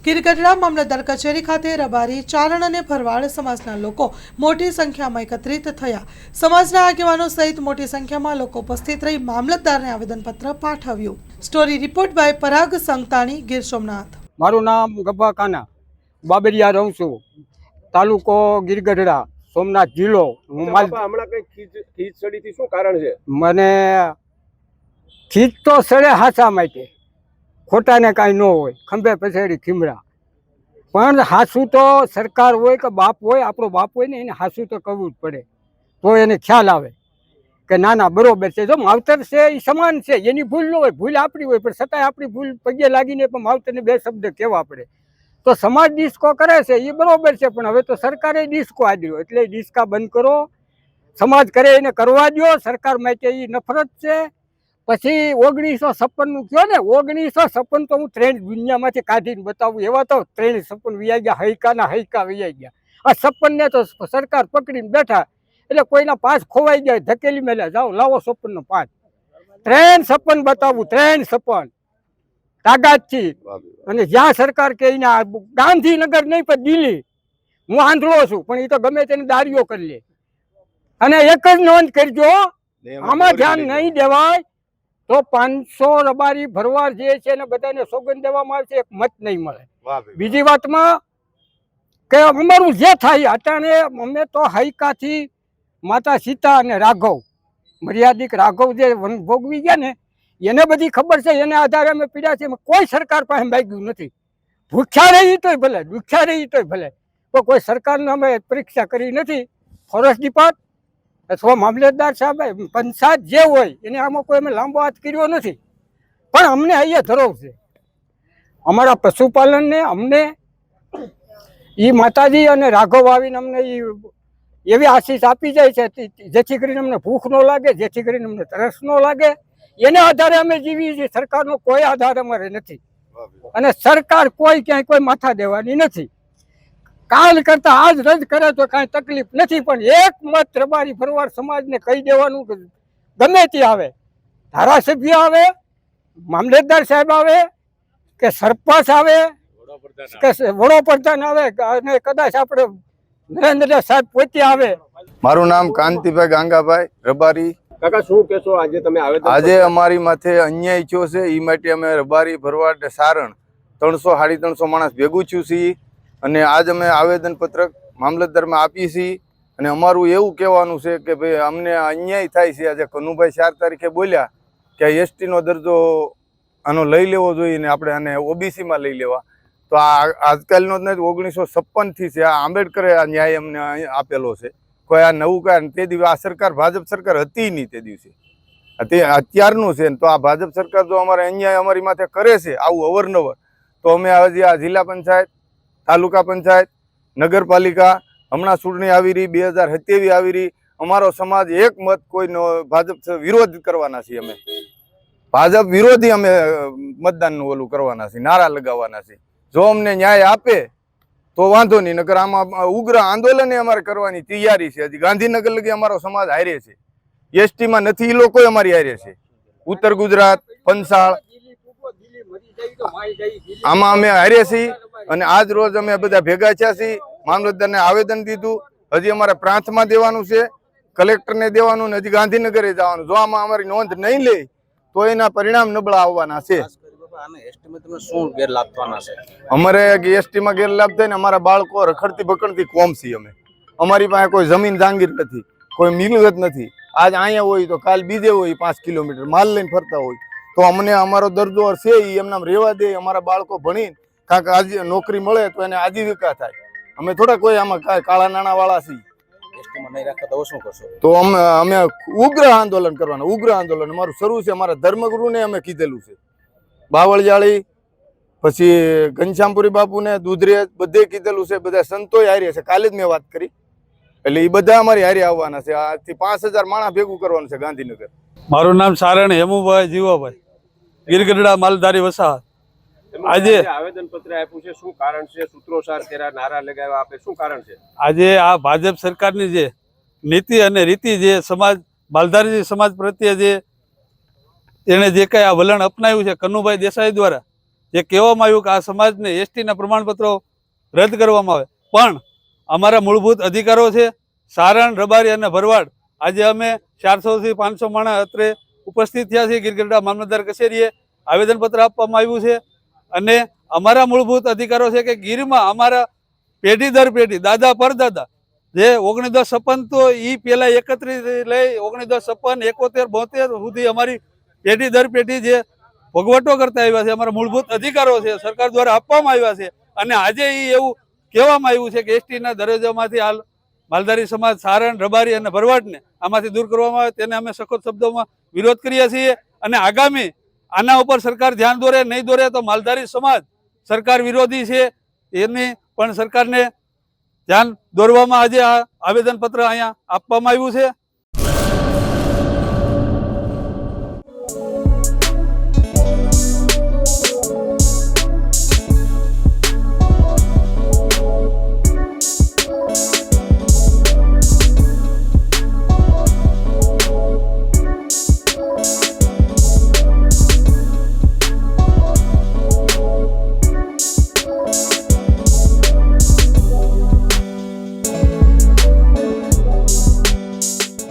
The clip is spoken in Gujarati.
ગીરગઢડા મામલતદાર કચેરી ખાતે રબારી, ચારણ અને ભરવાડ સમાજના લોકો મોટી સંખ્યામાં એકત્રિત થયા। સમાજના આગેવાનો સહિત મોટી સંખ્યામાં લોકો ઉપસ્થિત રહી મામલતદારને આવેદનપત્ર પાઠવ્યું। સ્ટોરી રિપોર્ટ બાય પરાગ સંતાણી, ગીર સોમનાથ। મારું નામ ગબ્બા કાના, બાબરિયા રહું છું, તાલુકો ગીરગઢડા, સોમનાથ જિલ્લો। હમણાં કઈ ખીચ ચડીથી શું કારણ છે? મને ખીચ તો સડે હાસા માટે, ખોટાને કાંઈ ન હોય, ખંભે પછેડી ખીમરા, પણ હાસું તો સરકાર હોય કે બાપ હોય, આપણો બાપ હોય ને એને હાસું તો કરવું જ પડે, તો એને ખ્યાલ આવે કે ના ના બરોબર છે। જો માવતર છે એ સમાન છે, એની ભૂલ ન હોય, ભૂલ આપણી હોય, પણ છતાંય આપણી ભૂલ પગે લાગીને પણ માવતરને બે શબ્દ કહેવા પડે। તો સમાજ ડિસ્કો કરે છે એ બરોબર છે, પણ હવે તો સરકારે ડિસ્કો આપ્યો, એટલે ડિસ્કા બંધ કરો, સમાજ કરે એને કરવા દો। સરકાર માટે એ નફરત છે। પછી 1956 કહો ને, 1956 તો હું ટ્રેન દુનિયામાંથી કાઢીને બતાવું, એવા તો ટ્રેન 56 વૈયા ગયા, હૈકાના હૈકા વૈયા ગયા। આ 56 ને તો સરકાર પકડીને બેઠા, એટલે કોઈના પાસ ખોવાઈ જાય, ધકેલી મેલ્યા, જાઓ લાવો 56 નો પાસ, ટ્રેન 56 બતાવું, ટ્રેન 56 તાકાતથી। અને જ્યાં સરકાર કે ગાંધીનગર નહીં પણ દિલ્હી, હું આંધળો છું પણ એ તો ગમે તેને દારીઓ કરી લે। અને એક જ નોંધ કરજો, આમાં ધ્યાન નહીં દેવાય તો 500 રબારી ભરવાડ જે છે ને બધાને સોગંદ દેવામાં આવશે, એક મત નહીં મળે। બીજી વાતમાં કે અમારું જે થાય અટાણે, અમે તો હૈકાથી માતા સીતા અને રાઘવ, મર્યાદિક રાઘવ જે વન ભોગવી ગયા ને, એને બધી ખબર છે, એને આધારે અમે પીડ્યા છે। કોઈ સરકાર પાસે માગ્યું નથી, ભૂખ્યા રહી તોય ભલે, દુખ્યા રહી તોય ભલે, તો કોઈ સરકારને અમે પરીક્ષા કરી નથી। ફોરેસ્ટ ડિપાર્ટ અથવા મામલતદાર સાહેબ, પંચાયત જે હોય એને આમાં કોઈ અમે લાંબો હાથ કર્યો નથી, પણ અમને અહીંયા ધરોવ છે અમારા પશુપાલનને। અમને એ માતાજી અને રાઘવ આવીને અમને એવી આશીષ આપી જાય છે, જેથી કરીને અમને ભૂખ ન લાગે, જેથી કરીને અમને તરસ ન લાગે, એને આધારે અમે જીવીએ છીએ। સરકારનો કોઈ આધાર અમારે નથી, અને સરકાર કોઈ ક્યાંય કોઈ માથા દેવાની નથી। કાલ કરતા આજ રદ કરે તો કાંઈ તકલીફ નથી, પણ એક મત રબારી ભરવાડ સમાજને કહી દેવાનું કે ગમે તે આવે, ધારાસભ્ય આવે, મામલતદાર સાહેબ આવે કે સરપંચ આવે કે વડોપ્રધાન આવે, અને કદાચ આપણે નરેન્દ્ર સાહેબ પોતે આવે। મારું નામ કાંતિભાઈ ગાંગાભાઈ રબારી। કાકા શું કહેશો, આજે તમે આવેદન? આજે અમારી માથે અન્યાય થયો છે, એ માટે અમે રબારી ભરવાડ સારણ 300-350 માણસ ભેગું થયું છીએ, અને આજ અમે આવેદનપત્રક મામલતદારમાં આપીએ છીએ। અને અમારું એવું કહેવાનું છે કે ભાઈ અમને અન્યાય થાય છે। આજે કનુભાઈ 4 તારીખે બોલ્યા કે એસટીનો દરજ્જો આનો લઈ લેવો જોઈએ ને આપણે આને ઓબીસીમાં લઈ લેવા, તો આ આજકાલનો જ નહીં, 1956થી છે। આ આંબેડકરે આ ન્યાય અમને આપેલો છે, કોઈ આ નવું કાંઈ તે દિવસે આ સરકાર ભાજપ સરકાર હતી નહીં તે દિવસે, તે અત્યારનું છે। તો આ ભાજપ સરકાર જો અમારે અન્યાય અમારી માથે કરે છે આવું અવરનવર, તો અમે હજી આ જિલ્લા પંચાયત, તાલુકા પંચાયત, નગરપાલિકા, હમણાં ચૂંટણી આવી રહી 2027 આવી રહી, અમારો સમાજ એક મત કોઈનો ભાજપ વિરોધ કરવાના છીએ। અમે ભાજપ વિરોધી અમે મતદાનનું ઓલું કરવાના છીએ, નારા લગાવવાના છીએ। જો અમને ન્યાય આપે તો વાંધો નહીં, નકર આમાં ઉગ્ર આંદોલન અમારે કરવાની તૈયારી છે। હજી ગાંધીનગર લગી અમારો સમાજ હારે છે, એસટીમાં નથી એ લોકો અમારી હારે છે, ઉત્તર ગુજરાત, પંચાળ, આમાં અમે હારે છીએ। અને આજ રોજ અમે બધા ભેગા થયા છીએ, મામલતદારને આવેદન દીધું, હજી અમારે પ્રાંતમાં દેવાનું છે, કલેક્ટરને દેવાનું, ને હજી ગાંધીનગરે જવાનું। જો આમાં અમારી નોંધ નહીં લે તો એના પરિણામ નબળા આવવાના છે। અમારે એસટીમાં ગેરલાભ થાય ને, અમારા બાળકો રખડતી ભકડતી કોમ છીએ અમે, અમારી પાસે કોઈ જમીન જાંગીર નથી, કોઈ મિલકત નથી। આજ અહીંયા હોય તો કાલ બીજે હોય, 5 કિલોમીટર માલ લઈને ફરતા હોય, તો અમને અમારો દરજ્જો છે એ એમના રહેવા દે, અમારા બાળકો ભણીને કાંક આજે નોકરી મળે તો એને આજીવિકા થાય। અમે થોડા કોઈ આમાં કાળા નાણાં વાળા છીએ, તો અમે ઉગ્ર આંદોલન કરવાના, ઉગ્ર આંદોલન અમારું શરૂ છે। અમારા ધર્મગુરુને અમે કીધેલું છે, બાવળજાળી, પછી ઘનશ્યામપુરી બાપુને, દૂધરેજ, બધે કીધેલું છે, બધા સંતોય હારે છે, કાલે જ મેં વાત કરી, એટલે એ બધા અમારી હારે આવવાના છે। આજથી 5000 માણસ ભેગું કરવાનું છે ગાંધીનગર। મારું નામ સારણ હેમુભાઈ જીવાભાઈ, ગીરગઢડા માલધારી વસાહત। આજે આવેદન પત્ર આપ્યું છે, શું કારણ છે? સૂત્રોચ્ચાર કર્યા, નારા લગાવ્યા, આપે શું કારણ છે? આજે આ ભાજપ સરકારની જે નીતિ અને રીતિ, જે સમાજ માલધારી સમાજ પ્રત્યે જે એને જે કંઈ આ વલણ અપનાવ્યું છે કનુભાઈ દેસાઈ દ્વારા, જે કહેવામાં આવ્યું કે આ સમાજને એસટીના પ્રમાણપત્રો રદ કરવામાં આવે, પણ અમારા મૂળભૂત અધિકારો છે સારણ, રબારી અને ભરવાડ. આજે અમે 400 થી 500 માણસ અત્રે ઉપસ્થિત થયા છીએ. ગીરગઢડા મામલતદાર કચેરીએ આવેદનપત્ર આપવામાં આવ્યું છે અને અમારા મૂળભૂત અધિકારો છે કે ગીરમાં અમારા પેઢી દર પેઢી, દાદા પરદાદા, જે 1956 તો એ પહેલા 31 લઈ 1956, 71, 72 સુધી અમારી પેઢી દર પેઢી જે ભોગવટો કરતા આવ્યા છે, અમારા મૂળભૂત અધિકારો છે, સરકાર દ્વારા આપવામાં આવ્યા છે. અને આજે એવું કહેવામાં આવ્યું છે કે એસટીના દરજ્જામાંથી હાલ માલધારી સમાજ, સારણ, રબારી અને ભરવાડને આમાંથી દૂર કરવામાં આવે, તેને અમે સખત શબ્દોમાં વિરોધ કરીએ છીએ. અને આગામી આના ઉપર સરકાર ધ્યાન દોરે નહીં દોરે તો માલધારી સમાજ સરકાર વિરોધી છે, એની પણ સરકારને ધ્યાન દોરવામાં આજે આ આવેદનપત્ર અહીંયા આપવામાં આવ્યું છે.